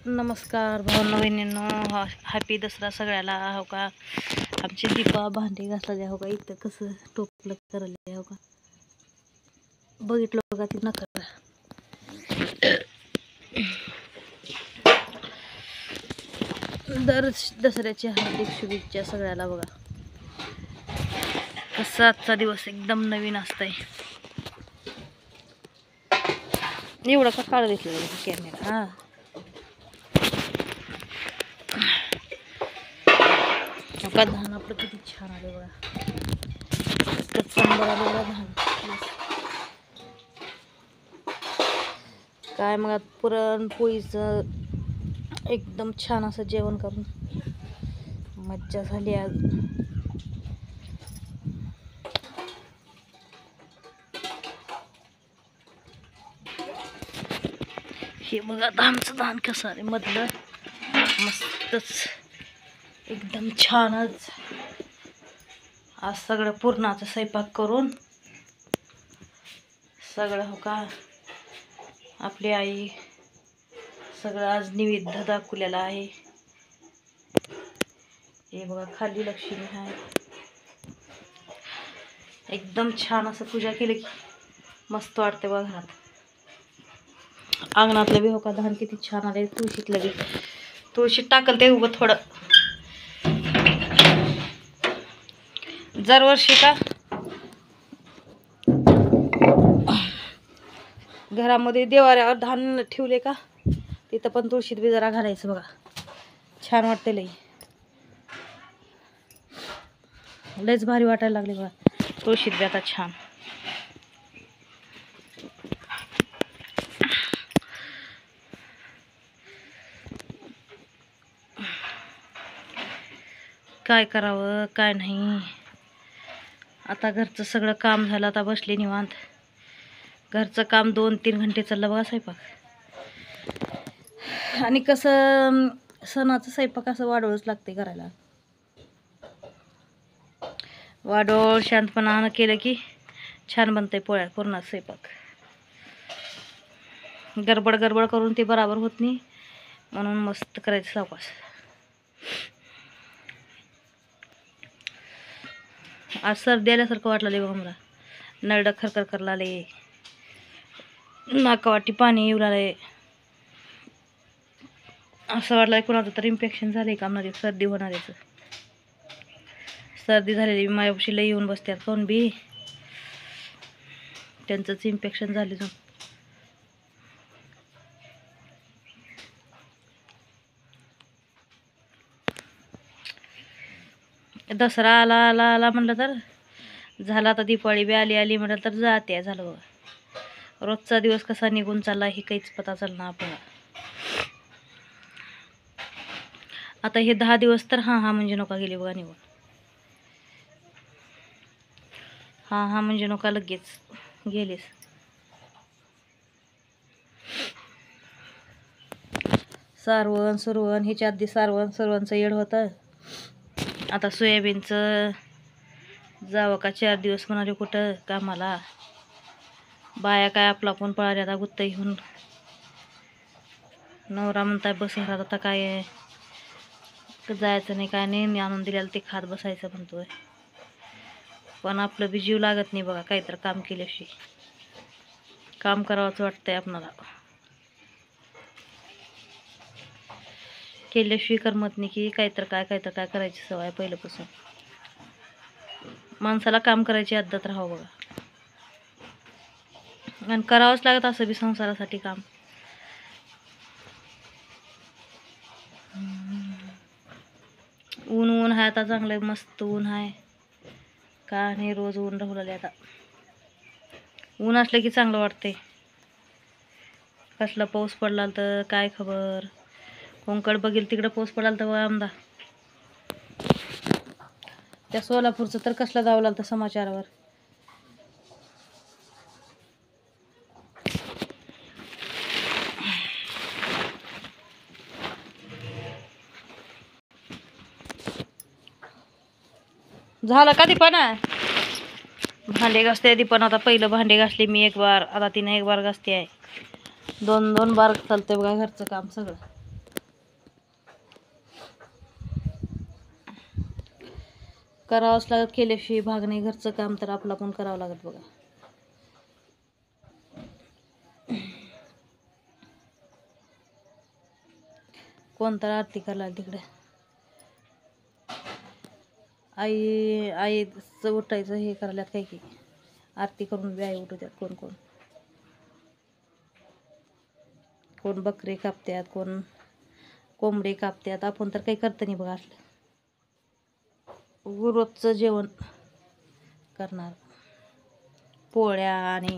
नमस्कार भावना बहिणींनो, हॅपी दसरा सगळ्याला. हो का, आमची दीपा भांडी घासला हो का, इथं कसं टोपलं करायला हो का, बघितलं का ती नका. दसऱ्याची हार्दिक शुभेच्छा सगळ्याला. बघा कसा आजचा दिवस एकदम नवीन असतंय. एवढा का काळ घेतलेला कॅमेरा. हा का धान आपलं किती छान आले बघा, संबर आले बघा धान. काय मग पुरणपोळीचं एकदम छान असं जेवण करून मज्जा झाली आज. हे बघा आमचं धान कसं आहे मधलं, मस्तच एकदम छानच. आज सगळं पुरणाचा स्वयंपाक करून सगळं हो का, आपली आई सगळं आज नैवेद्य दाखवलेला आहे. हे बघा खाली लक्ष्मी आहे, एकदम छान असं पूजा केली की मस्त वाटते बघा घरात. अंगणातलं बी हो का धान किती छान आले. तुळशीतलं बी, तुळशीत टाकल ते उगं थोडं दरवर्षी का घरामध्ये देवाऱ्यावर धान ठेवले का तिथं पण तुळशीत बी जरा घालायचं बघा, छान वाटते. लयच भारी वाटायला लागले बघा तुळशीत बी आता छान. काय करावं काय नाही, आता घरचं सगळं काम झालं. आता बसले निवांत. घरचं काम 2-3 घंटे चाललं बघा स्वयंपाक. आणि कसं सणाचं स्वयंपाक असं वाढवच लागते करायला. वाढोळ शांतपणानं केलं की छान बनतंय पोळ्या पुरणाचा स्वयंपाक. गडबड करून ते बराबर होत नाही, म्हणून मस्त करायचं सावकाश. आज सर्दी आल्यासारखं वाटलं बघा मला, नरडं खरखर करायला आले, नाकावाटी पाणी येऊ लागले. असं वाटलं कोणाचं तर इन्फेक्शन झालंय का म्हणा, सर्दी होणार आहे. सर्दी झालेली माझ्यापाशी लई येऊन बसतात कोण बी, त्यांचंच इन्फेक्शन झाले. दसरा आला आला आला म्हणलं तर झाला, आता दिवाळी बी आली म्हटलं तर जाते झालं बघा. रोजचा दिवस कसा निघून चालला हे काहीच पता चालणार आपल्याला. आता हे 10 दिवस तर हा म्हणजे नका गेले बघा निघून. हा म्हणजे नका लगेच गेलेस. सारवण सुरवण ह्याच्या आधी सारवणचं येड होतं. आता सोयाबीनचं जावं का 4 दिवस म्हणाले कुठं कामाला. बाया काय आपला पण पळाल्या आता गुत्त घेऊन. नवरा म्हणताय बस घरात, आता काय जायचं नाही काय नाही, आणून दिलेलं ते खात बसायचं म्हणतोय. पण आपलं बी जीव लागत नाही बघा, काहीतरी काम केल्याशिवाय. काम करावंच वाटतंय आपणाला, केल्याशिवाय करमत नाही की काहीतरी काय करायची सवय पहिल्यापासून. माणसाला काम करायची आदत राहावं बघा, आणि करावंच लागत असं बी संसारासाठी काम. ऊन आहे आता चांगलं मस्त ऊन आहे का नाही, रोज ऊन राहू लागले. आता ऊन असलं की चांगलं वाटते. कसला पाऊस पडला तर काय खबर, कोणकड बघेल तिकडं पाऊस पडाल तर आमदा. त्या सोलापूरचं तर कसला जावं लागतं समाचारावर. झालं का दीपन भांडे घासते. दीपन आता पहिलं भांडे घासले मी 1 बार, आता तिने 1 बार घासते आहे. 2 बार चालतंय बघा घरचं काम सगळं. करावंच लागत, केल्याशिवाय भाग नाही. घरचं काम तर आपलं पण करावं लागत बघा. कोणता आरती करायला तिकडे आईचं उठायचं हे करायला काय की आरती करून बी आई उठू द्यात. कोण कोण कोण बकरी कापत्यात, कोण कोंबडी कापत्यात. आपण तर काही करत नाही बघा असलं. रोजचं जेवण करणार, पोळ्या आणि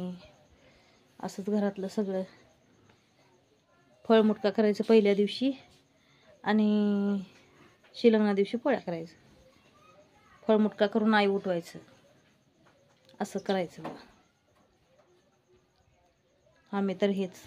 असंच घरातलं सगळं. फळमुटका करायचं पहिल्या दिवशी आणि शिलंगणा दिवशी पोळ्या करायचं. फळमुटका करून आई उठवायचं, असं करायचं बघा. आम्ही तर हेच